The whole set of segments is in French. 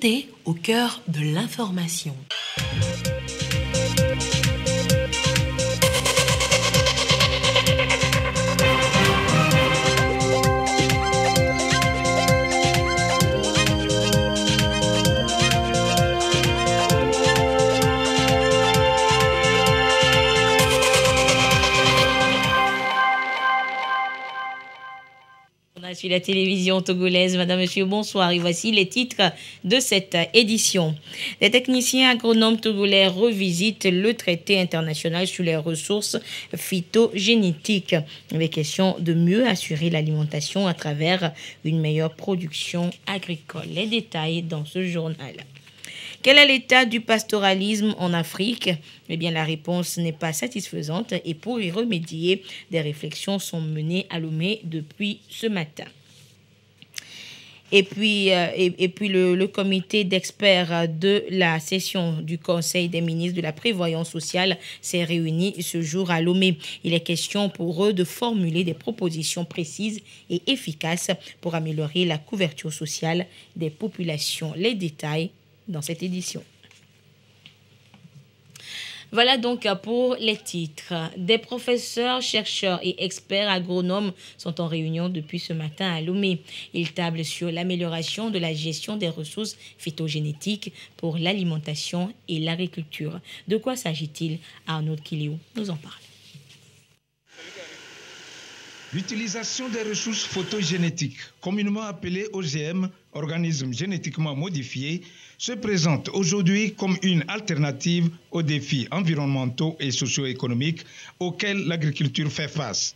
santé au cœur de l'information. Sur la télévision togolaise. Madame, Monsieur, bonsoir. Et voici les titres de cette édition. Les techniciens agronomes togolais revisitent le traité international sur les ressources phytogénétiques. Il est question de mieux assurer l'alimentation à travers une meilleure production agricole. Les détails dans ce journal. Quel est l'état du pastoralisme en Afrique? Eh bien, la réponse n'est pas satisfaisante et pour y remédier, des réflexions sont menées à Lomé depuis ce matin. Et puis le comité d'experts de la session du Conseil des ministres de la Prévoyance sociale s'est réuni ce jour à Lomé. Il est question pour eux de formuler des propositions précises et efficaces pour améliorer la couverture sociale des populations. Les détails dans cette édition. Voilà donc pour les titres. Des professeurs, chercheurs et experts agronomes sont en réunion depuis ce matin à Lomé. Ils tablent sur l'amélioration de la gestion des ressources phytogénétiques pour l'alimentation et l'agriculture. De quoi s'agit-il? Arnaud Kiliou nous en parle. L'utilisation des ressources photogénétiques, communément appelées OGM, organismes génétiquement modifiés, se présente aujourd'hui comme une alternative aux défis environnementaux et socio-économiques auxquels l'agriculture fait face.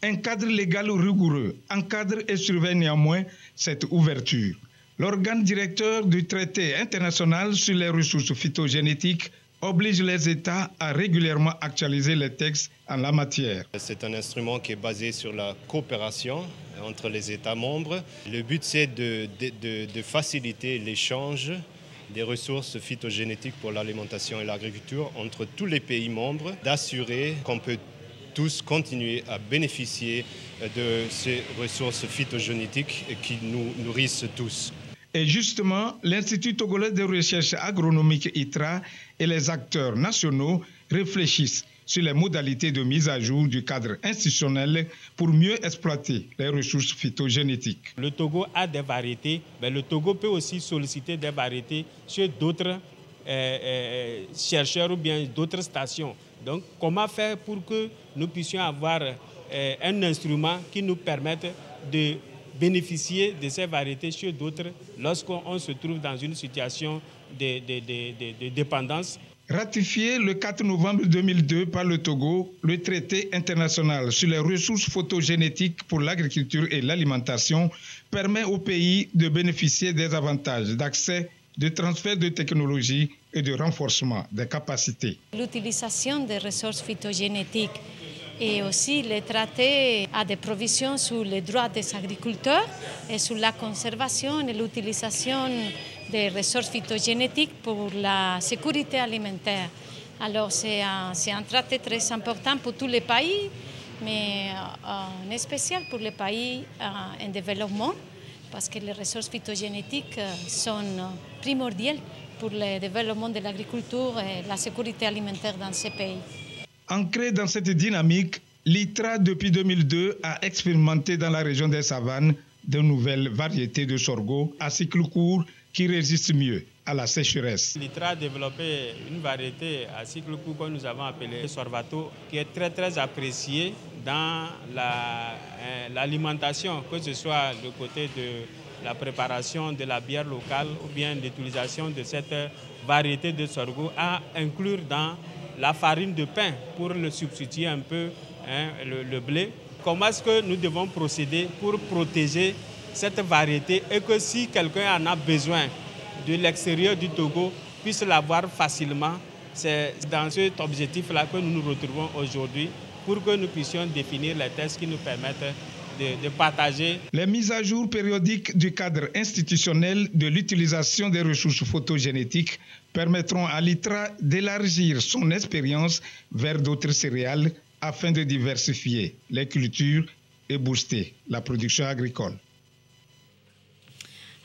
Un cadre légal rigoureux encadre et surveille néanmoins cette ouverture. L'organe directeur du traité international sur les ressources phytogénétiques oblige les États à régulièrement actualiser les textes en la matière. C'est un instrument qui est basé sur la coopération entre les États membres. Le but, c'est de faciliter l'échange des ressources phytogénétiques pour l'alimentation et l'agriculture entre tous les pays membres, d'assurer qu'on peut tous continuer à bénéficier de ces ressources phytogénétiques qui nous nourrissent tous. Et justement, l'Institut togolais de recherche agronomique ITRA et les acteurs nationaux réfléchissent sur les modalités de mise à jour du cadre institutionnel pour mieux exploiter les ressources phytogénétiques. Le Togo a des variétés, mais le Togo peut aussi solliciter des variétés sur d'autres chercheurs ou bien d'autres stations. Donc, comment faire pour que nous puissions avoir un instrument qui nous permette de bénéficier de ces variétés sur d'autres lorsqu'on se trouve dans une situation de dépendance. Ratifié le 4 novembre 2002 par le Togo, le traité international sur les ressources photogénétiques pour l'agriculture et l'alimentation permet au pays de bénéficier des avantages d'accès, de transfert de technologies et de renforcement des capacités. L'utilisation des ressources phytogénétiques et aussi le traité a des provisions sur les droits des agriculteurs et sur la conservation et l'utilisation des ressources phytogénétiques pour la sécurité alimentaire. Alors c'est un traité très important pour tous les pays, mais en spécial pour les pays en développement, parce que les ressources phytogénétiques sont primordiales pour le développement de l'agriculture et la sécurité alimentaire dans ces pays. Ancré dans cette dynamique, l'ITRA, depuis 2002, a expérimenté dans la région des savanes de nouvelles variétés de sorgho à cycle court qui résistent mieux à la sécheresse. L'ITRA a développé une variété à cycle court que nous avons appelée Sorvato, qui est très appréciée dans l'alimentation, que ce soit le côté de la préparation de la bière locale ou bien l'utilisation de cette variété de sorgho à inclure dans la farine de pain pour le substituer un peu le blé. Comment est-ce que nous devons procéder pour protéger cette variété et que si quelqu'un en a besoin de l'extérieur du Togo, puisse l'avoir facilement? C'est dans cet objectif-là que nous nous retrouvons aujourd'hui pour que nous puissions définir les tests qui nous permettent de partager. Les mises à jour périodiques du cadre institutionnel de l'utilisation des ressources photogénétiques permettront à l'ITRA d'élargir son expérience vers d'autres céréales afin de diversifier les cultures et booster la production agricole.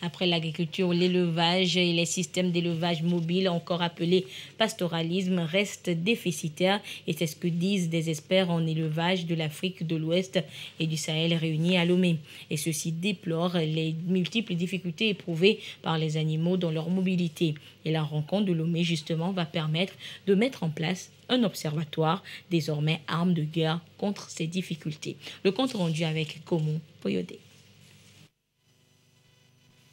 Après l'agriculture, l'élevage et les systèmes d'élevage mobile, encore appelés pastoralisme, restent déficitaires et c'est ce que disent des experts en élevage de l'Afrique de l'Ouest et du Sahel réunis à Lomé. Et ceux-ci déplorent les multiples difficultés éprouvées par les animaux dans leur mobilité. Et la rencontre de Lomé, justement, va permettre de mettre en place un observatoire, désormais arme de guerre contre ces difficultés. Le compte rendu avec Komo Poyodé.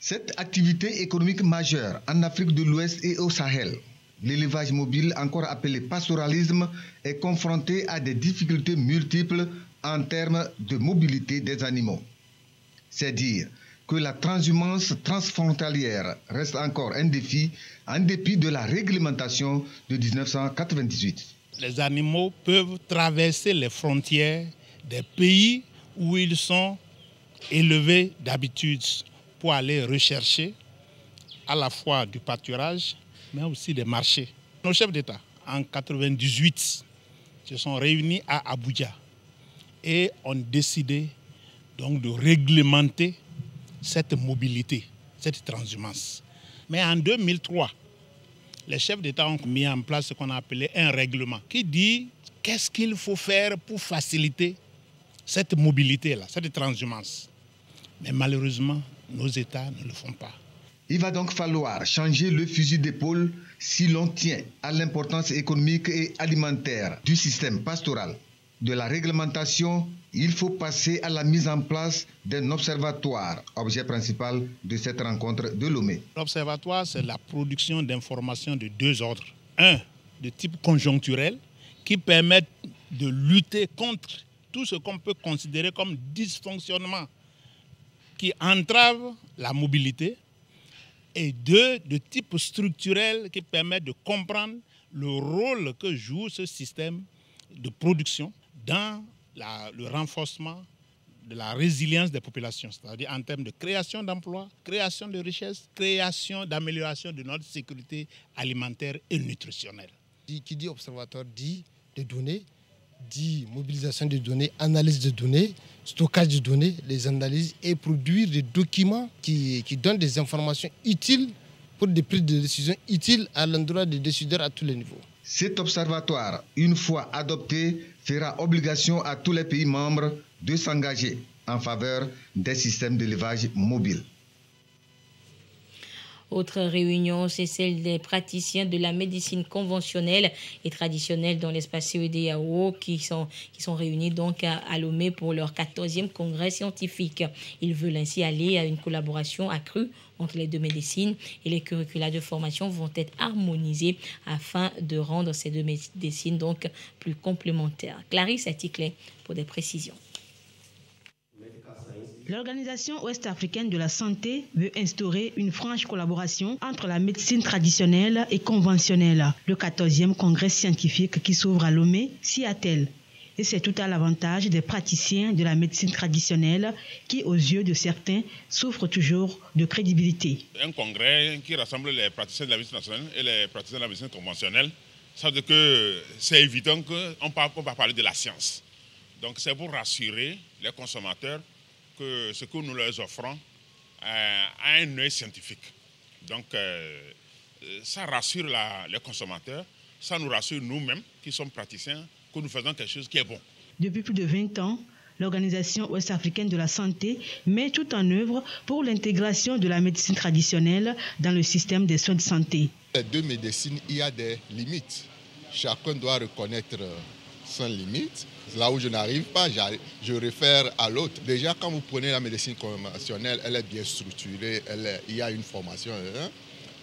Cette activité économique majeure en Afrique de l'Ouest et au Sahel, l'élevage mobile, encore appelé pastoralisme, est confronté à des difficultés multiples en termes de mobilité des animaux. C'est dire que la transhumance transfrontalière reste encore un défi en dépit de la réglementation de 1998. Les animaux peuvent traverser les frontières des pays où ils sont élevés d'habitude pour aller rechercher à la fois du pâturage, mais aussi des marchés. Nos chefs d'État, en 1998, se sont réunis à Abuja et ont décidé donc de réglementer cette mobilité, cette transhumance. Mais en 2003, les chefs d'État ont mis en place ce qu'on a appelé un règlement qui dit qu'est-ce qu'il faut faire pour faciliter cette mobilité-là, cette transhumance. Mais malheureusement, nos États ne le font pas. Il va donc falloir changer le fusil d'épaule si l'on tient à l'importance économique et alimentaire du système pastoral. De la réglementation, il faut passer à la mise en place d'un observatoire, objet principal de cette rencontre de Lomé. L'observatoire, c'est la production d'informations de deux ordres. Un, de type conjoncturel, qui permet de lutter contre tout ce qu'on peut considérer comme dysfonctionnement qui entrave la mobilité. Et deux, de type structurel, qui permet de comprendre le rôle que joue ce système de production dans le renforcement de la résilience des populations, c'est-à-dire en termes de création d'emplois, création de richesses, création d'amélioration de notre sécurité alimentaire et nutritionnelle. Qui dit observatoire dit des données, dit mobilisation des données, analyse des données, stockage de données, les analyses et produire des documents qui donnent des informations utiles pour des prises de décision utiles à l'endroit des décideurs à tous les niveaux. Cet observatoire, une fois adopté, fera obligation à tous les pays membres de s'engager en faveur des systèmes d'élevage mobile. Autre réunion, c'est celle des praticiens de la médecine conventionnelle et traditionnelle dans l'espace CEDEAO qui sont réunis donc à Lomé pour leur 14e congrès scientifique. Ils veulent ainsi aller à une collaboration accrue entre les deux médecines et les curricula de formation vont être harmonisés afin de rendre ces deux médecines donc plus complémentaires. Clarisse Aticlé pour des précisions. L'Organisation ouest-africaine de la santé veut instaurer une franche collaboration entre la médecine traditionnelle et conventionnelle. Le 14e congrès scientifique qui s'ouvre à Lomé s'y attelle. Et c'est tout à l'avantage des praticiens de la médecine traditionnelle qui, aux yeux de certains, souffrent toujours de crédibilité. Un congrès qui rassemble les praticiens de la médecine traditionnelle et les praticiens de la médecine conventionnelle, ça veut dire que c'est évident qu'on va parler de la science. Donc c'est pour rassurer les consommateurs que ce que nous leur offrons a un œil scientifique. Donc ça rassure les consommateurs, ça nous rassure nous-mêmes qui sommes praticiens, que nous faisons quelque chose qui est bon. Depuis plus de 20 ans, l'Organisation ouest-africaine de la santé met tout en œuvre pour l'intégration de la médecine traditionnelle dans le système des soins de santé. Les deux médecines, il y a des limites. Chacun doit reconnaître sans limite. Là où je n'arrive pas, je réfère à l'autre. Déjà, quand vous prenez la médecine conventionnelle, elle est bien structurée, il y a une formation.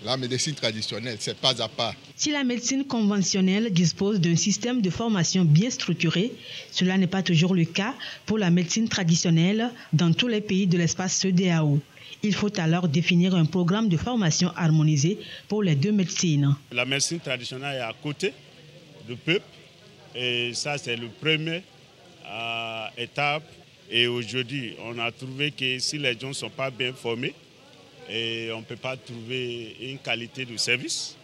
La médecine traditionnelle, c'est pas à pas. Si la médecine conventionnelle dispose d'un système de formation bien structuré, cela n'est pas toujours le cas pour la médecine traditionnelle dans tous les pays de l'espace CEDEAO. Il faut alors définir un programme de formation harmonisé pour les deux médecines. La médecine traditionnelle est à côté du peuple. Et ça, c'est la première étape. Et aujourd'hui, on a trouvé que si les gens ne sont pas bien formés, et on ne peut pas trouver une qualité de service.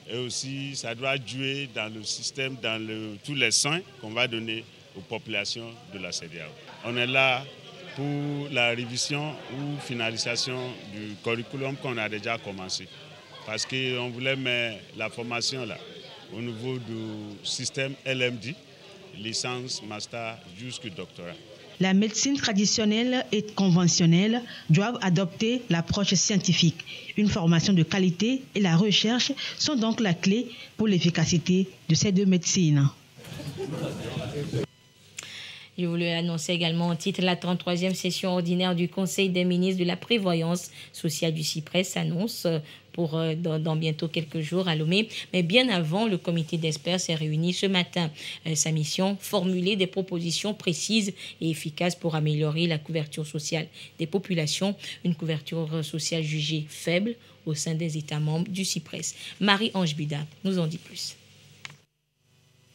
Et aussi, ça doit jouer dans le système, dans tous les soins qu'on va donner aux populations de la CEDEAO. On est là pour la révision ou finalisation du curriculum qu'on a déjà commencé. Parce qu'on voulait mettre la formation là, au niveau du système LMD, licence, master, jusqu'au doctorat. La médecine traditionnelle et conventionnelle doivent adopter l'approche scientifique. Une formation de qualité et la recherche sont donc la clé pour l'efficacité de ces deux médecines. Je voulais annoncer également en titre la 33e session ordinaire du Conseil des ministres de la Prévoyance sociale du CIPRES s'annonce pour dans bientôt quelques jours à Lomé. Mais bien avant, le comité d'experts s'est réuni ce matin. Sa mission, formuler des propositions précises et efficaces pour améliorer la couverture sociale des populations, une couverture sociale jugée faible au sein des États membres du CIPRES. Marie-Ange Bida nous en dit plus.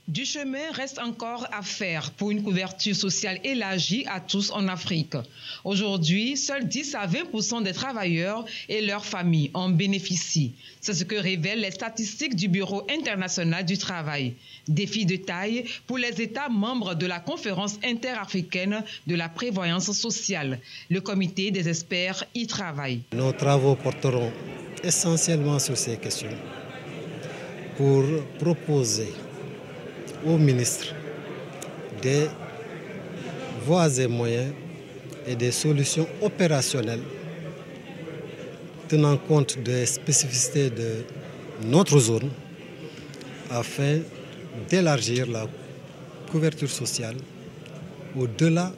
Du chemin reste encore à faire pour une couverture sociale élargie à tous en Afrique. Aujourd'hui, seuls 10 à 20% des travailleurs et leurs familles en bénéficient. C'est ce que révèlent les statistiques du Bureau international du travail. Défi de taille pour les États membres de la Conférence interafricaine de la prévoyance sociale. Le comité des experts y travaille. Nos travaux porteront essentiellement sur ces questions pour proposer au ministre des voies et moyens et des solutions opérationnelles tenant compte des spécificités de notre zone afin d'élargir la couverture sociale au-delà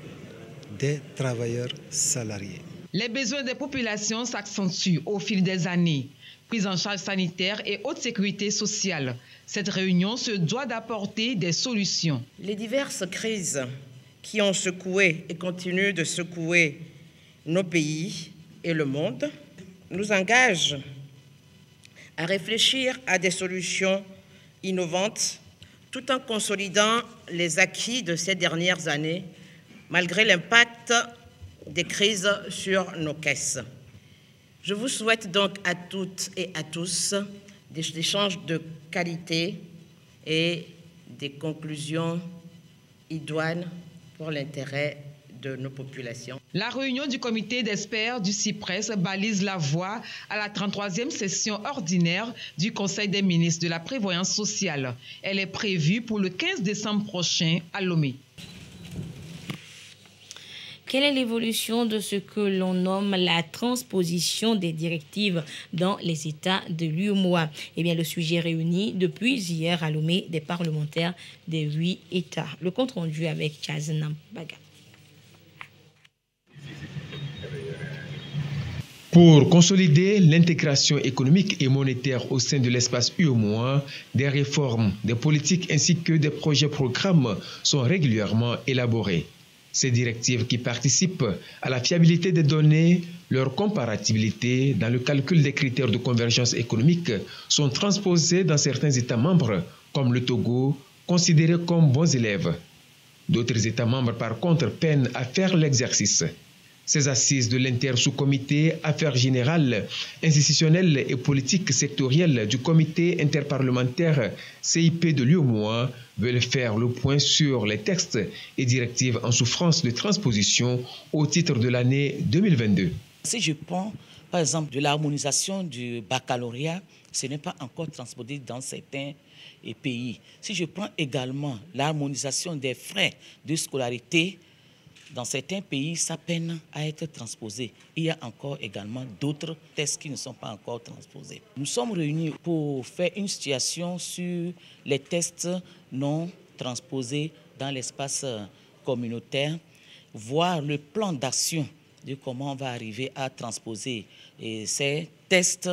des travailleurs salariés. Les besoins des populations s'accentuent au fil des années. Prise en charge sanitaire et haute sécurité sociale. Cette réunion se doit d'apporter des solutions. Les diverses crises qui ont secoué et continuent de secouer nos pays et le monde nous engagent à réfléchir à des solutions innovantes tout en consolidant les acquis de ces dernières années malgré l'impact des crises sur nos caisses. Je vous souhaite donc à toutes et à tous des échanges de qualité et des conclusions idoines pour l'intérêt de nos populations. La réunion du comité d'experts du CIPRES balise la voie à la 33e session ordinaire du Conseil des ministres de la Prévoyance sociale. Elle est prévue pour le 15 décembre prochain à Lomé. Quelle est l'évolution de ce que l'on nomme la transposition des directives dans les États de l'UEMOA? Eh bien, le sujet réunit depuis hier à Lomé des parlementaires des 8 États. Le compte rendu avec Chazanam Baga. Pour consolider l'intégration économique et monétaire au sein de l'espace UEMOA, des réformes, des politiques ainsi que des projets-programmes sont régulièrement élaborés. Ces directives qui participent à la fiabilité des données, leur comparabilité dans le calcul des critères de convergence économique sont transposées dans certains États membres, comme le Togo, considérés comme bons élèves. D'autres États membres, par contre, peinent à faire l'exercice. Ces assises de l'inter-sous-comité Affaires générales, institutionnelles et politiques sectorielles du comité interparlementaire CIP de l'UEMOA veulent faire le point sur les textes et directives en souffrance de transposition au titre de l'année 2022. Si je prends par exemple de l'harmonisation du baccalauréat, ce n'est pas encore transposé dans certains pays. Si je prends également l'harmonisation des frais de scolarité, dans certains pays, ça peine à être transposé. Il y a encore également d'autres tests qui ne sont pas encore transposés. Nous sommes réunis pour faire une situation sur les tests non transposés dans l'espace communautaire, voir le plan d'action de comment on va arriver à transposer ces tests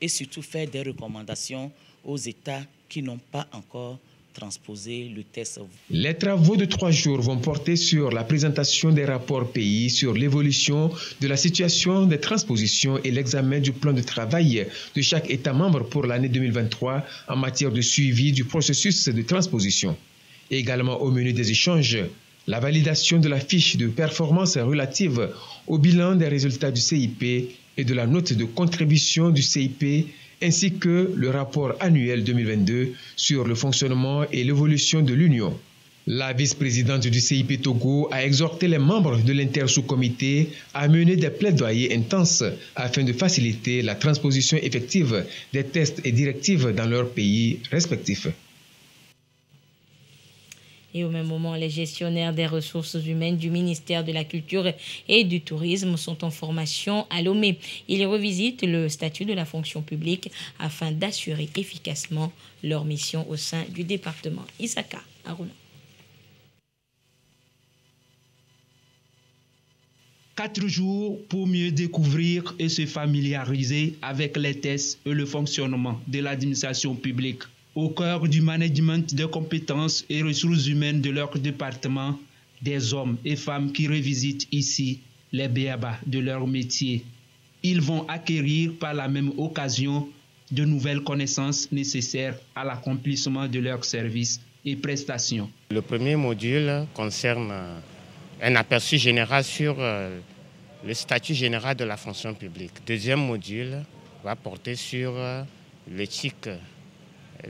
et surtout faire des recommandations aux États qui n'ont pas encore transposer le test. Les travaux de 3 jours vont porter sur la présentation des rapports pays sur l'évolution de la situation des transpositions et l'examen du plan de travail de chaque État membre pour l'année 2023 en matière de suivi du processus de transposition. Également au menu des échanges, la validation de la fiche de performance relative au bilan des résultats du CIP et de la note de contribution du CIP ainsi que le rapport annuel 2022 sur le fonctionnement et l'évolution de l'Union. La vice-présidente du CIP Togo a exhorté les membres de l'inter-sous-comité à mener des plaidoyers intenses afin de faciliter la transposition effective des tests et directives dans leurs pays respectifs. Et au même moment, les gestionnaires des ressources humaines du ministère de la Culture et du Tourisme sont en formation à Lomé. Ils revisitent le statut de la fonction publique afin d'assurer efficacement leur mission au sein du département. Isaka Aruna. 4 jours pour mieux découvrir et se familiariser avec les tests et le fonctionnement de l'administration publique. Au cœur du management des compétences et ressources humaines de leur département, des hommes et femmes qui revisitent ici les b.a.-ba de leur métier. Ils vont acquérir par la même occasion de nouvelles connaissances nécessaires à l'accomplissement de leurs services et prestations. Le premier module concerne un aperçu général sur le statut général de la fonction publique. Deuxième module va porter sur l'éthique,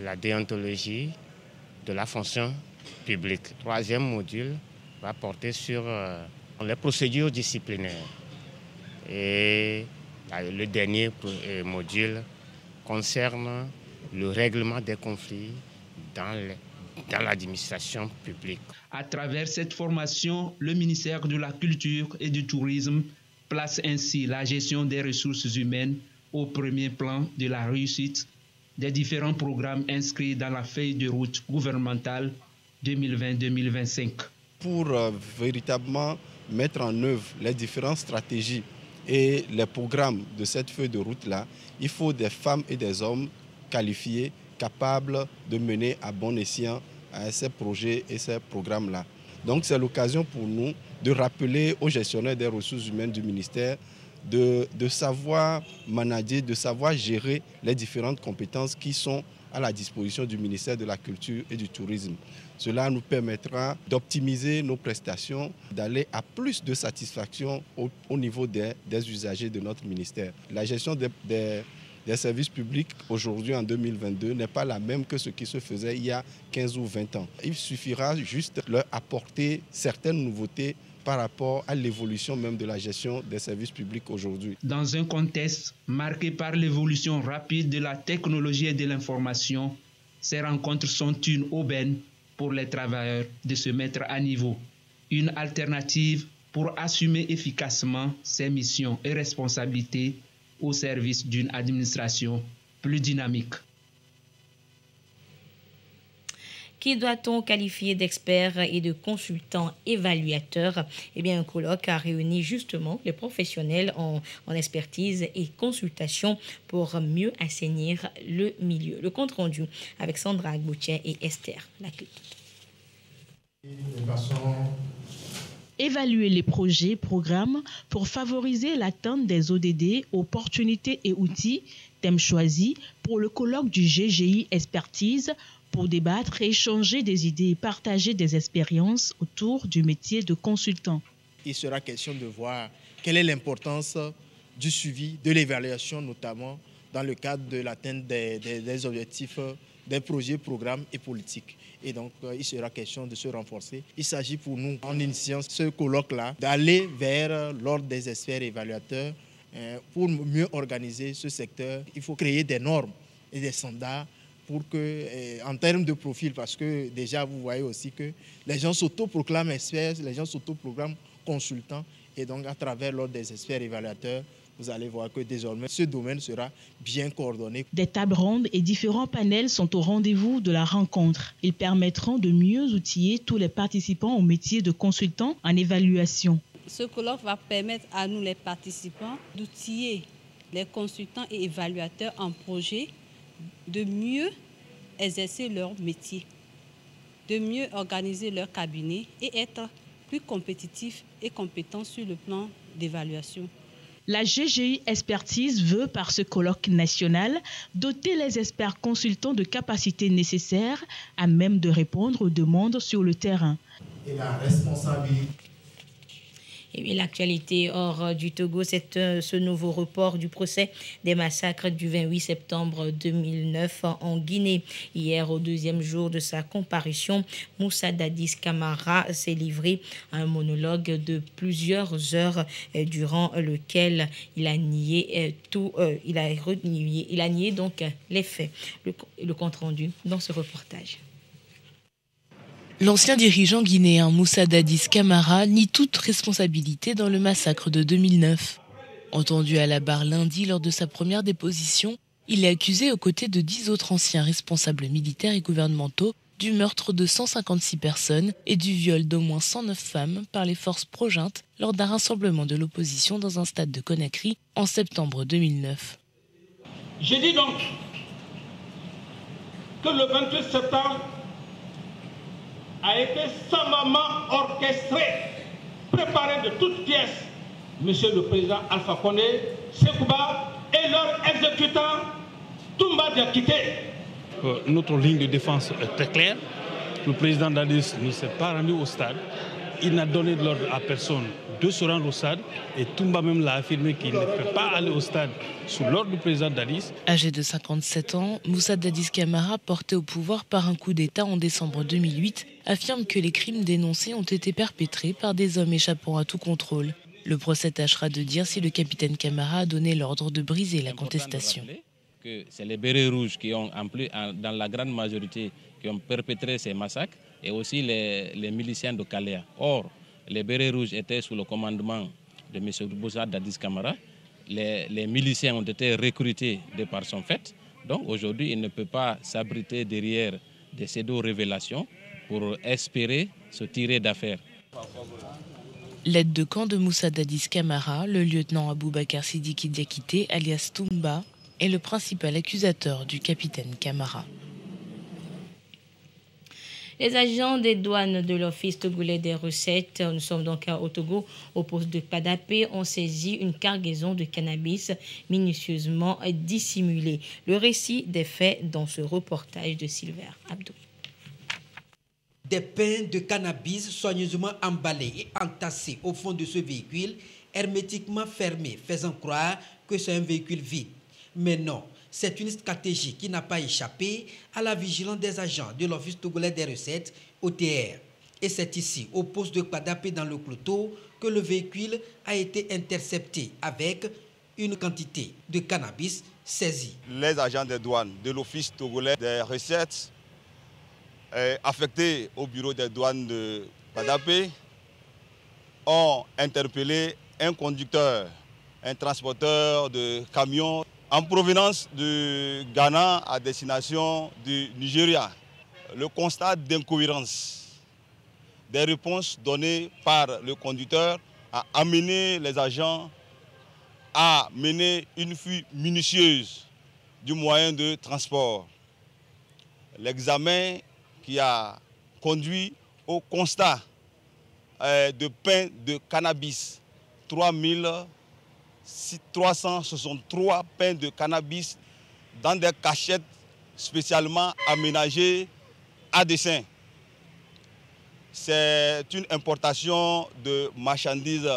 la déontologie de la fonction publique. Troisième module va porter sur les procédures disciplinaires. Et le dernier module concerne le règlement des conflits dans l'administration publique. À travers cette formation, le ministère de la Culture et du Tourisme place ainsi la gestion des ressources humaines au premier plan de la réussite des différents programmes inscrits dans la feuille de route gouvernementale 2020-2025. Pour véritablement mettre en œuvre les différentes stratégies et les programmes de cette feuille de route-là, il faut des femmes et des hommes qualifiés, capables de mener à bon escient ces projets et ces programmes-là. Donc c'est l'occasion pour nous de rappeler aux gestionnaires des ressources humaines du ministère de savoir manager, de savoir gérer les différentes compétences qui sont à la disposition du ministère de la Culture et du Tourisme. Cela nous permettra d'optimiser nos prestations, d'aller à plus de satisfaction au niveau des usagers de notre ministère. La gestion des services publics aujourd'hui en 2022 n'est pas la même que ce qui se faisait il y a 15 ou 20 ans. Il suffira juste de leur apporter certaines nouveautés par rapport à l'évolution même de la gestion des services publics aujourd'hui. Dans un contexte marqué par l'évolution rapide de la technologie et de l'information, ces rencontres sont une aubaine pour les travailleurs de se mettre à niveau. Une alternative pour assumer efficacement ses missions et responsabilités au service d'une administration plus dynamique. Qui doit-on qualifier d'experts et de consultants évaluateurs? Eh bien, un colloque a réuni justement les professionnels en expertise et consultation pour mieux assainir le milieu. Le compte rendu avec Sandra Agboutier et Esther Lacute. Évaluer les projets, programmes pour favoriser l'atteinte des ODD, opportunités et outils, thème choisi pour le colloque du GGI Expertise pour débattre et échanger des idées et partager des expériences autour du métier de consultant. Il sera question de voir quelle est l'importance du suivi, de l'évaluation notamment dans le cadre de l'atteinte des objectifs des projets, programmes et politiques. Et donc, il sera question de se renforcer. Il s'agit pour nous, en initiant ce colloque-là, d'aller vers l'ordre des experts évaluateurs pour mieux organiser ce secteur. Il faut créer des normes et des standards pour que, en termes de profil, parce que déjà, vous voyez aussi que les gens s'autoproclament experts, les gens s'autoproclament consultants. Et donc, à travers l'ordre des experts évaluateurs, vous allez voir que désormais, ce domaine sera bien coordonné. Des tables rondes et différents panels sont au rendez-vous de la rencontre. Ils permettront de mieux outiller tous les participants au métier de consultant en évaluation. Ce colloque va permettre à nous, les participants, d'outiller les consultants et évaluateurs en projet, de mieux exercer leur métier, de mieux organiser leur cabinet et être plus compétitifs et compétents sur le plan d'évaluation. La GGI Expertise veut, par ce colloque national, doter les experts consultants de capacités nécessaires à même de répondre aux demandes sur le terrain. Et la responsabilité. Et l'actualité hors du Togo, c'est ce nouveau report du procès des massacres du 28 septembre 2009 en Guinée. Hier, au deuxième jour de sa comparution, Moussa Dadis Camara s'est livré à un monologue de plusieurs heures durant lequel il a nié il a nié donc les faits. Le compte rendu dans ce reportage. L'ancien dirigeant guinéen Moussa Dadis Camara nie toute responsabilité dans le massacre de 2009. Entendu à la barre lundi lors de sa première déposition, il est accusé aux côtés de 10 autres anciens responsables militaires et gouvernementaux du meurtre de 156 personnes et du viol d'au moins 109 femmes par les forces pro-juntes lors d'un rassemblement de l'opposition dans un stade de Conakry en septembre 2009. Je dis donc que le 28 septembre a été savamment orchestré, préparé de toutes pièces. Monsieur le Président Alpha Condé, Sekouba et leur exécutant Toumba Diakité. Notre ligne de défense est très claire. Le président Dadis ne s'est pas rendu au stade. Il n'a donné de l'ordre à personne de se rendre au stade. Et Toumba même l'a affirmé qu'il ne peut pas aller au stade sous l'ordre du président Dadis. Âgé de 57 ans, Moussa Dadis Camara, porté au pouvoir par un coup d'État en décembre 2008, affirme que les crimes dénoncés ont été perpétrés par des hommes échappant à tout contrôle. Le procès tâchera de dire si le capitaine Camara a donné l'ordre de briser la contestation. C'est les bérets rouges qui ont, dans la grande majorité, qui ont perpétré ces massacres, et aussi les miliciens de Kalea. Or, les bérets rouges étaient sous le commandement de M. Moussa Dadis Camara. Les miliciens ont été recrutés de par son fait. Donc aujourd'hui, il ne peut pas s'abriter derrière des pseudo-révélations pour espérer se tirer d'affaire. L'aide de camp de Moussa Dadis Camara, le lieutenant Aboubakar Sidiki Diakité, alias Toumba, est le principal accusateur du capitaine Camara. Les agents des douanes de l'Office togolais des recettes, nous sommes donc au Togo, au poste de Padapé, ont saisi une cargaison de cannabis minutieusement dissimulée. Le récit des faits dans ce reportage de Silver Abdou. Des pains de cannabis soigneusement emballés et entassés au fond de ce véhicule, hermétiquement fermé, faisant croire que c'est un véhicule vide. Mais non, c'est une stratégie qui n'a pas échappé à la vigilance des agents de l'Office togolais des recettes, OTR. Et c'est ici, au poste de Padapé dans le Cloto, que le véhicule a été intercepté avec une quantité de cannabis saisie. Les agents des douanes de l'Office togolais des recettes affectés au bureau des douanes de Padapé ont interpellé un conducteur, un transporteur de camions en provenance de Ghana à destination du Nigeria. Le constat d'incohérence des réponses données par le conducteur a amené les agents à mener une fuite minutieuse du moyen de transport. L'examen qui a conduit au constat de pain de cannabis, 363 pains de cannabis dans des cachettes spécialement aménagées à dessein. C'est une importation de marchandises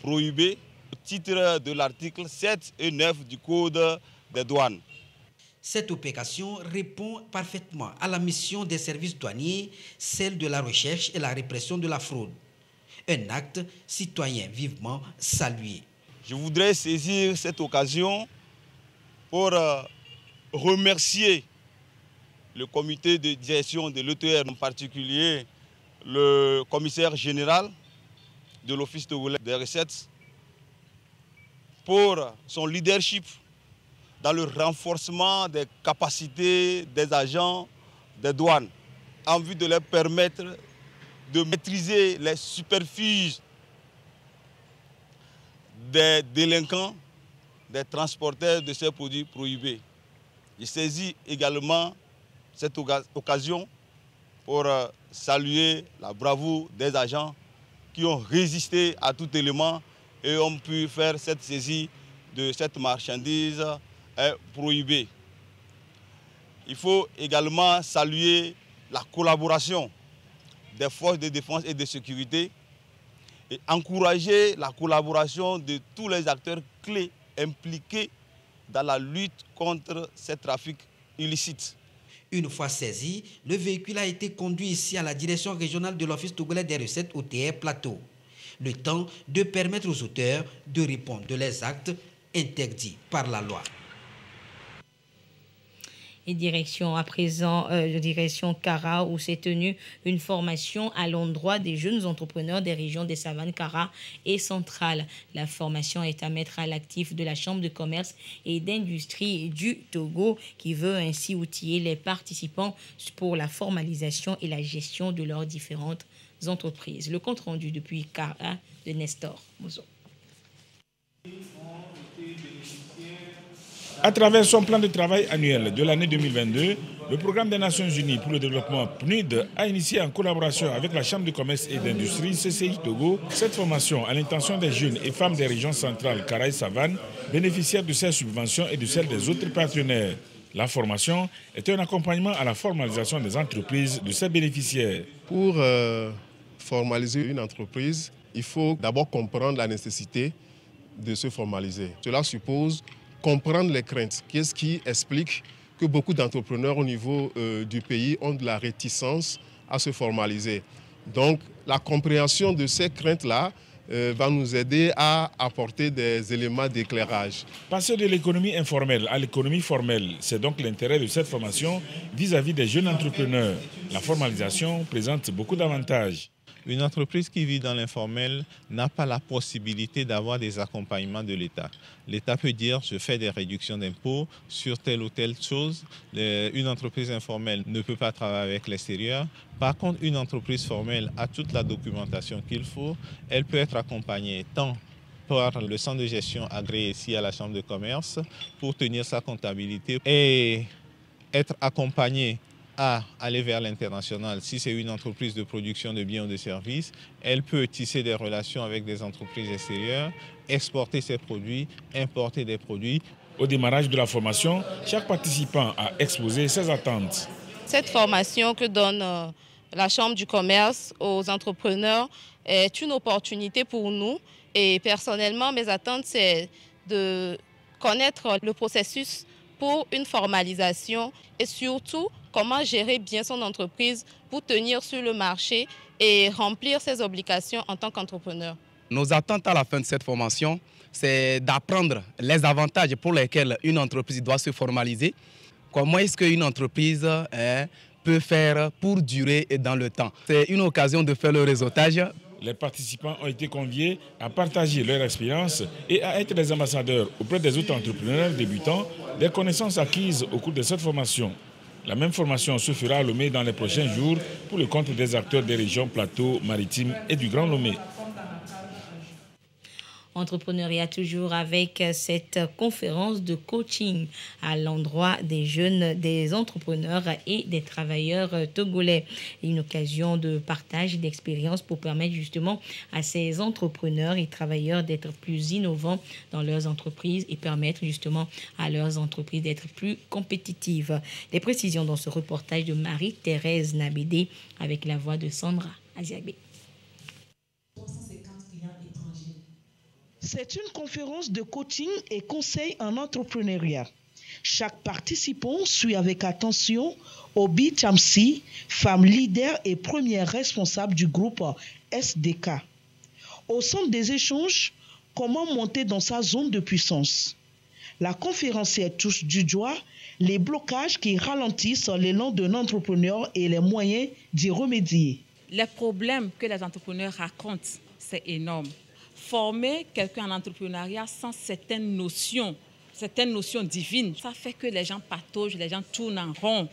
prohibées au titre de l'article 7 et 9 du Code des douanes. Cette opération répond parfaitement à la mission des services douaniers, celle de la recherche et la répression de la fraude. Un acte citoyen vivement salué. Je voudrais saisir cette occasion pour remercier le comité de direction de l'ETR, en particulier le commissaire général de l'Office togolais des recettes, pour son leadership dans le renforcement des capacités des agents des douanes, en vue de leur permettre de maîtriser les superfuges des délinquants, des transporteurs de ces produits prohibés. Je saisis également cette occasion pour saluer la bravoure des agents qui ont résisté à tout élément et ont pu faire cette saisie de cette marchandise prohibée. Il faut également saluer la collaboration des forces de défense et de sécurité et encourager la collaboration de tous les acteurs clés impliqués dans la lutte contre ces trafics illicites. Une fois saisi, le véhicule a été conduit ici à la direction régionale de l'Office togolais des recettes OTR Plateau. Le temps de permettre aux auteurs de répondre de leurs actes interdits par la loi. Et direction à présent, direction Kara, où s'est tenue une formation à l'endroit des jeunes entrepreneurs des régions des Savanes, Kara et Centrale. La formation est à mettre à l'actif de la Chambre de commerce et d'industrie du Togo, qui veut ainsi outiller les participants pour la formalisation et la gestion de leurs différentes entreprises. Le compte rendu depuis Kara de Nestor Mozo. À travers son plan de travail annuel de l'année 2022, le Programme des Nations Unies pour le développement PNUD a initié en collaboration avec la Chambre de commerce et d'industrie CCI Togo cette formation à l'intention des jeunes et femmes des régions centrales Kara et Savane, bénéficiaires de ces subventions et de celles des autres partenaires. La formation est un accompagnement à la formalisation des entreprises de ces bénéficiaires. Pour formaliser une entreprise, il faut d'abord comprendre la nécessité de se formaliser. Cela suppose comprendre les craintes. Qu'est-ce qui explique que beaucoup d'entrepreneurs au niveau du pays ont de la réticence à se formaliser. Donc la compréhension de ces craintes-là va nous aider à apporter des éléments d'éclairage. Passer de l'économie informelle à l'économie formelle, c'est donc l'intérêt de cette formation vis-à-vis des jeunes entrepreneurs. La formalisation présente beaucoup d'avantages. Une entreprise qui vit dans l'informel n'a pas la possibilité d'avoir des accompagnements de l'État. L'État peut dire je fais des réductions d'impôts sur telle ou telle chose. Une entreprise informelle ne peut pas travailler avec l'extérieur. Par contre, une entreprise formelle a toute la documentation qu'il faut. Elle peut être accompagnée tant par le centre de gestion agréé ici à la Chambre de commerce pour tenir sa comptabilité et être accompagnée à aller vers l'international. Si c'est une entreprise de production de biens ou de services, elle peut tisser des relations avec des entreprises extérieures, exporter ses produits, importer des produits. Au démarrage de la formation, chaque participant a exposé ses attentes. Cette formation que donne la Chambre du commerce aux entrepreneurs est une opportunité pour nous. Et personnellement, mes attentes, c'est de connaître le processus pour une formalisation et surtout comment gérer bien son entreprise pour tenir sur le marché et remplir ses obligations en tant qu'entrepreneur. Nos attentes à la fin de cette formation, c'est d'apprendre les avantages pour lesquels une entreprise doit se formaliser. Comment est-ce qu'une entreprise peut faire pour durer dans le temps. C'est une occasion de faire le réseautage. Les participants ont été conviés à partager leur expérience et à être des ambassadeurs auprès des autres entrepreneurs débutants des connaissances acquises au cours de cette formation. La même formation se fera à Lomé dans les prochains jours pour le compte des acteurs des régions Plateau, Maritime et du Grand Lomé. Entrepreneuriat toujours avec cette conférence de coaching à l'endroit des jeunes, des entrepreneurs et des travailleurs togolais. Une occasion de partage d'expériences pour permettre justement à ces entrepreneurs et travailleurs d'être plus innovants dans leurs entreprises et permettre justement à leurs entreprises d'être plus compétitives. Les précisions dans ce reportage de Marie-Thérèse Nabédé avec la voix de Sandra Aziabé. C'est une conférence de coaching et conseil en entrepreneuriat. Chaque participant suit avec attention Obi Chamsi, femme leader et première responsable du groupe SDK. Au centre des échanges, comment monter dans sa zone de puissance. La conférencière touche du doigt les blocages qui ralentissent l'élan d'un entrepreneur et les moyens d'y remédier. Les problèmes que les entrepreneurs racontent, c'est énorme. Former quelqu'un en entrepreneuriat sans certaines notions divines, ça fait que les gens pataugent, les gens tournent en rond.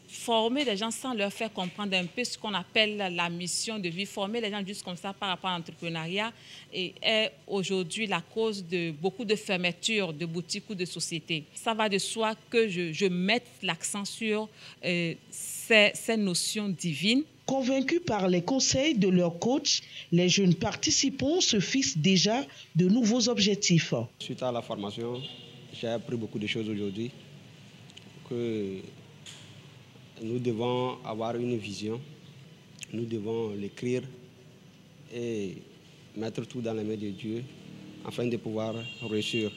Former les gens sans leur faire comprendre un peu ce qu'on appelle la mission de vie, former les gens juste comme ça par rapport à l'entrepreneuriat est aujourd'hui la cause de beaucoup de fermetures de boutiques ou de sociétés. Ça va de soi que je mette l'accent sur ces notions divines. Convaincus par les conseils de leur coach, les jeunes participants se fixent déjà de nouveaux objectifs. Suite à la formation, j'ai appris beaucoup de choses aujourd'hui, que nous devons avoir une vision, nous devons l'écrire et mettre tout dans les mains de Dieu afin de pouvoir réussir.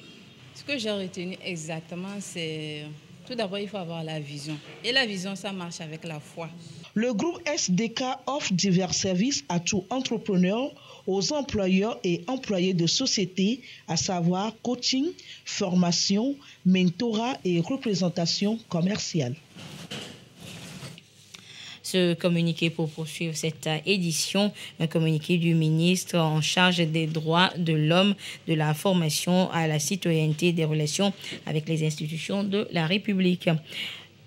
Ce que j'ai retenu exactement, c'est tout d'abord, il faut avoir la vision. Et la vision, ça marche avec la foi. Le groupe SDK offre divers services à tout entrepreneur, aux employeurs et employés de sociétés, à savoir coaching, formation, mentorat et représentation commerciale. Ce communiqué pour poursuivre cette édition, un communiqué du ministre en charge des droits de l'homme, de la formation à la citoyenneté, des relations avec les institutions de la République.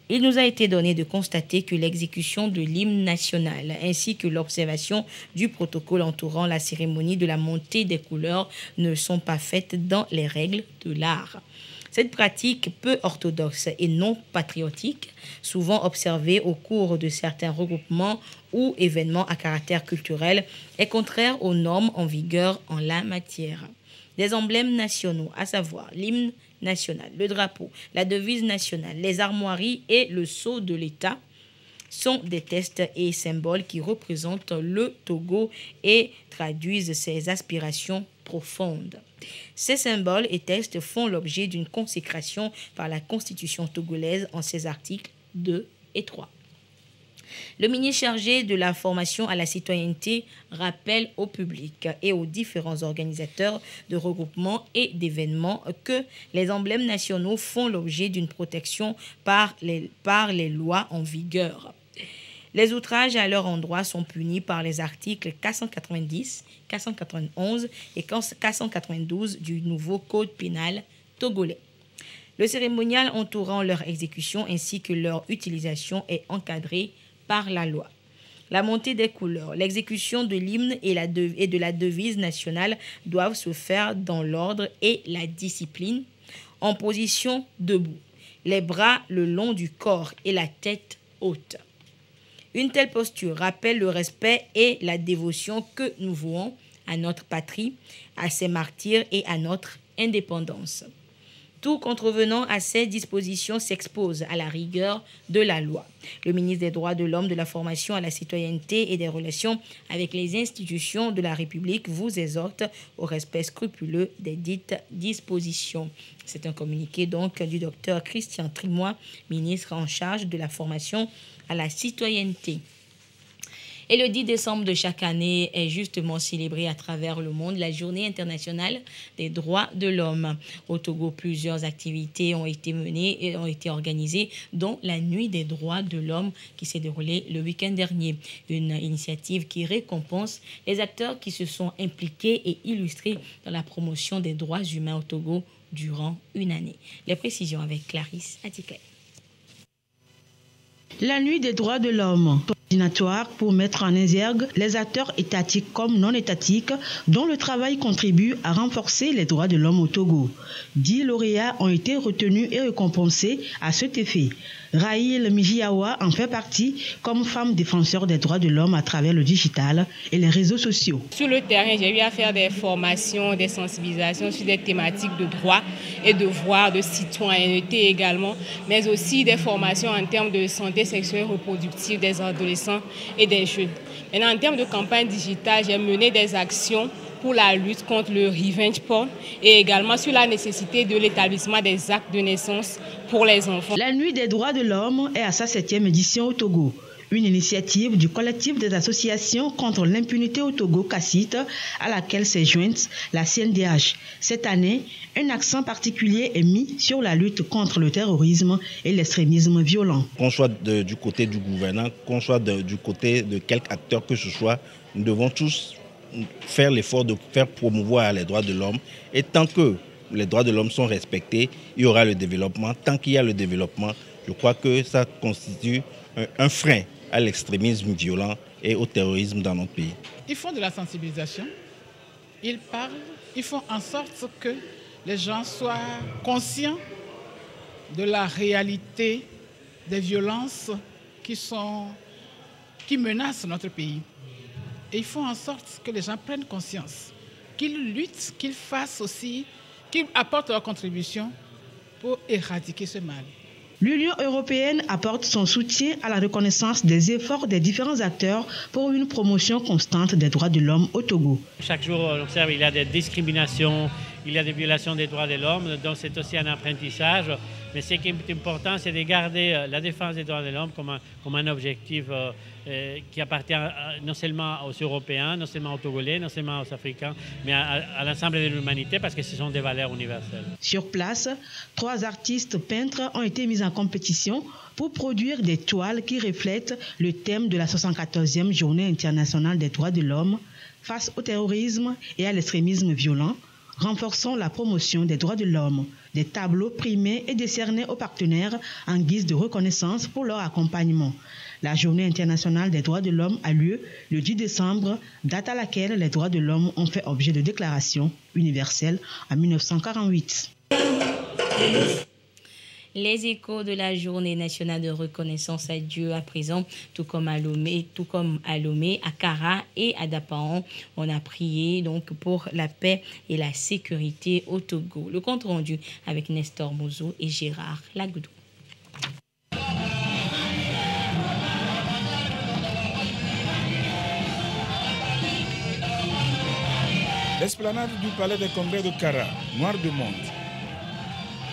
Il nous a été donné de constater que l'exécution de l'hymne national ainsi que l'observation du protocole entourant la cérémonie de la montée des couleurs ne sont pas faites dans les règles de l'art. Cette pratique peu orthodoxe et non patriotique, souvent observée au cours de certains regroupements ou événements à caractère culturel, est contraire aux normes en vigueur en la matière. Des emblèmes nationaux, à savoir l'hymne national, le drapeau, la devise nationale, les armoiries et le sceau de l'État, sont des tests et symboles qui représentent le Togo et traduisent ses aspirations profondes. Ces symboles et textes font l'objet d'une consécration par la Constitution togolaise en ses articles 2 et 3. Le ministre chargé de la formation à la citoyenneté rappelle au public et aux différents organisateurs de regroupements et d'événements que les emblèmes nationaux font l'objet d'une protection par les lois en vigueur. Les outrages à leur endroit sont punis par les articles 490, 491 et 492 du nouveau Code pénal togolais. Le cérémonial entourant leur exécution ainsi que leur utilisation est encadré par la loi. La montée des couleurs, l'exécution de l'hymne et de la devise nationale doivent se faire dans l'ordre et la discipline, en position debout, les bras le long du corps et la tête haute. Une telle posture rappelle le respect et la dévotion que nous vouons à notre patrie, à ses martyrs et à notre indépendance. Tout contrevenant à ces dispositions s'expose à la rigueur de la loi. Le ministre des Droits de l'Homme, de la Formation à la citoyenneté et des relations avec les institutions de la République vous exhorte au respect scrupuleux des dites dispositions. C'est un communiqué donc du docteur Christian Trimois, ministre en charge de la formation à la citoyenneté. Et le 10 décembre de chaque année est justement célébrée à travers le monde la Journée internationale des droits de l'homme. Au Togo, plusieurs activités ont été menées et ont été organisées, dont la Nuit des droits de l'homme qui s'est déroulée le week-end dernier. Une initiative qui récompense les acteurs qui se sont impliqués et illustrés dans la promotion des droits humains au Togo durant une année. Les précisions avec Clarisse Attiquet. La Nuit des droits de l'homme, coordinatoire pour mettre en exergue les acteurs étatiques comme non étatiques dont le travail contribue à renforcer les droits de l'homme au Togo. 10 lauréats ont été retenus et récompensés à cet effet. Raïl Mijiawa en fait partie comme femme défenseur des droits de l'homme à travers le digital et les réseaux sociaux. Sur le terrain, j'ai eu à faire des formations, des sensibilisations sur des thématiques de droits et devoirs, de citoyenneté également, mais aussi des formations en termes de santé sexuelle et reproductive des adolescents et des jeunes. Maintenant, en termes de campagne digitale, j'ai mené des actions pour la lutte contre le revenge porn et également sur la nécessité de l'établissement des actes de naissance pour les enfants. La Nuit des droits de l'homme est à sa 7e édition au Togo. Une initiative du collectif des associations contre l'impunité au Togo, CACIT, à laquelle s'est jointe la CNDH. Cette année, un accent particulier est mis sur la lutte contre le terrorisme et l'extrémisme violent. Qu'on soit du côté du gouvernant, qu'on soit du côté de quelque acteur que ce soit, nous devons tous faire l'effort de faire promouvoir les droits de l'homme. Et tant que les droits de l'homme sont respectés, il y aura le développement. Tant qu'il y a le développement, je crois que ça constitue un frein à l'extrémisme violent et au terrorisme dans notre pays. Ils font de la sensibilisation, ils parlent, ils font en sorte que les gens soient conscients de la réalité des violences qui menacent notre pays. Et ils font en sorte que les gens prennent conscience, qu'ils luttent, qu'ils fassent aussi, qu'ils apportent leur contribution pour éradiquer ce mal. L'Union européenne apporte son soutien à la reconnaissance des efforts des différents acteurs pour une promotion constante des droits de l'homme au Togo. Chaque jour, on observe qu'il y a des discriminations, il y a des violations des droits de l'homme, donc c'est aussi un apprentissage. Mais ce qui est important, c'est de garder la défense des droits de l'homme comme un objectif qui appartient non seulement aux Européens, non seulement aux Togolais, non seulement aux Africains, mais à l'ensemble de l'humanité parce que ce sont des valeurs universelles. Sur place, 3 artistes peintres ont été mis en compétition pour produire des toiles qui reflètent le thème de la 74e Journée internationale des droits de l'homme face au terrorisme et à l'extrémisme violent, renforçant la promotion des droits de l'homme. Des tableaux primés et décernés aux partenaires en guise de reconnaissance pour leur accompagnement. La Journée internationale des droits de l'homme a lieu le 10 décembre, date à laquelle les droits de l'homme ont fait objet de déclaration universelle en 1948. Les échos de la Journée nationale de reconnaissance à Dieu à présent, tout comme à Lomé, à Kara et à Dapaon. On a prié donc pour la paix et la sécurité au Togo. Le compte rendu avec Nestor Mozo et Gérard Lagoudou. L'esplanade du palais des congrès de Kara, noir de monde.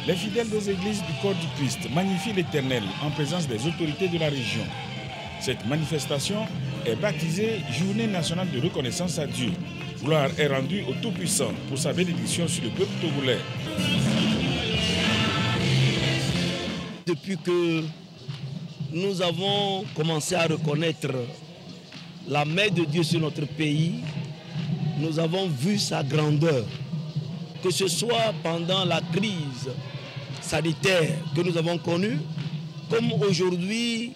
Les fidèles des églises du corps du Christ magnifient l'Éternel en présence des autorités de la région. Cette manifestation est baptisée Journée nationale de reconnaissance à Dieu. Gloire est rendue au Tout-Puissant pour sa bénédiction sur le peuple togolais. Depuis que nous avons commencé à reconnaître la main de Dieu sur notre pays, nous avons vu sa grandeur. Que ce soit pendant la crise sanitaire que nous avons connue, comme aujourd'hui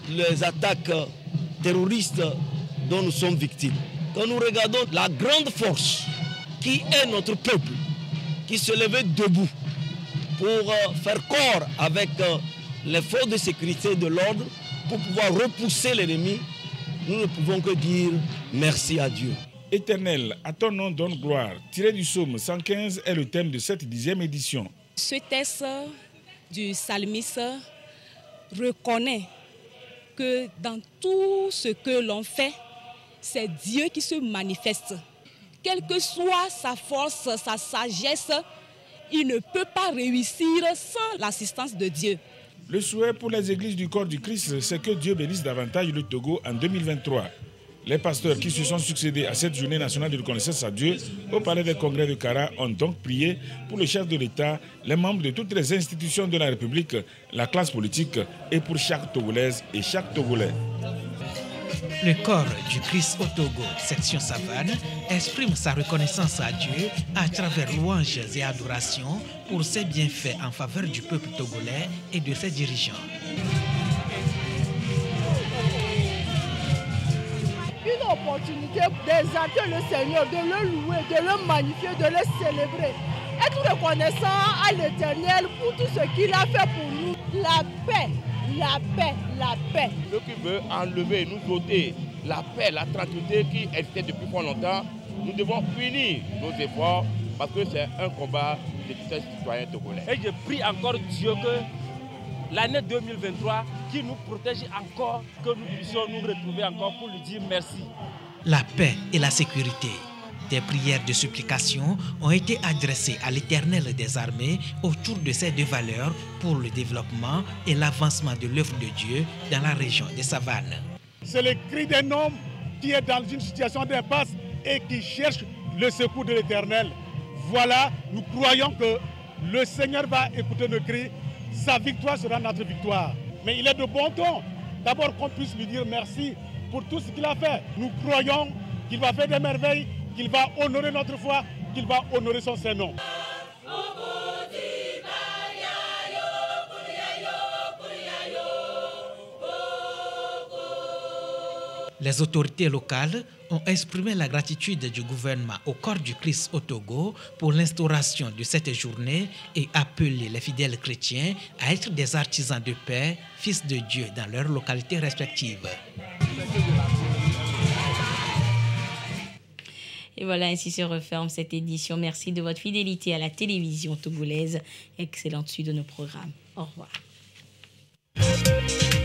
les attaques terroristes dont nous sommes victimes. Quand nous regardons la grande force qui est notre peuple, qui se levait debout pour faire corps avec les forces de sécurité et de l'ordre, pour pouvoir repousser l'ennemi, nous ne pouvons que dire merci à Dieu. Éternel, à ton nom donne gloire, tiré du psaume 115 est le thème de cette 10e édition. Ce texte du psalmiste reconnaît que dans tout ce que l'on fait, c'est Dieu qui se manifeste. Quelle que soit sa force, sa sagesse, il ne peut pas réussir sans l'assistance de Dieu. Le souhait pour les églises du corps du Christ, c'est que Dieu bénisse davantage le Togo en 2023. Les pasteurs qui se sont succédés à cette journée nationale de reconnaissance à Dieu au palais des congrès de Kara ont donc prié pour le chef de l'État, les membres de toutes les institutions de la République, la classe politique et pour chaque Togolaise et chaque Togolais. Le corps du Christ au Togo, section Savane, exprime sa reconnaissance à Dieu à travers louanges et adorations pour ses bienfaits en faveur du peuple togolais et de ses dirigeants. Une opportunité d'exalter le Seigneur, de le louer, de le magnifier, de le célébrer. Être reconnaissant à l'Éternel pour tout ce qu'il a fait pour nous. La paix, la paix, la paix. Ceux qui veulent enlever, nous ôter la paix, la tranquillité qui existait depuis fort longtemps, nous devons punir nos efforts parce que c'est un combat de tous les citoyens togolais. Et je prie encore Dieu que l'année 2023, qui nous protège encore, que nous puissions nous retrouver encore pour lui dire merci. La paix et la sécurité. Des prières de supplication ont été adressées à l'Éternel des armées autour de ces deux valeurs pour le développement et l'avancement de l'œuvre de Dieu dans la région des Savanes. C'est le cri d'un homme qui est dans une situation d'impasse et qui cherche le secours de l'Éternel. Voilà, nous croyons que le Seigneur va écouter nos cris. Sa victoire sera notre victoire. Mais il est de bon ton, d'abord qu'on puisse lui dire merci pour tout ce qu'il a fait. Nous croyons qu'il va faire des merveilles, qu'il va honorer notre foi, qu'il va honorer son Saint-Nom. Les autorités locales ont exprimé la gratitude du gouvernement au corps du Christ au Togo pour l'instauration de cette journée et appelé les fidèles chrétiens à être des artisans de paix, fils de Dieu dans leurs localités respectives. Et voilà, ainsi se referme cette édition. Merci de votre fidélité à la télévision togolaise. Excellente suite de nos programmes. Au revoir. Afrique.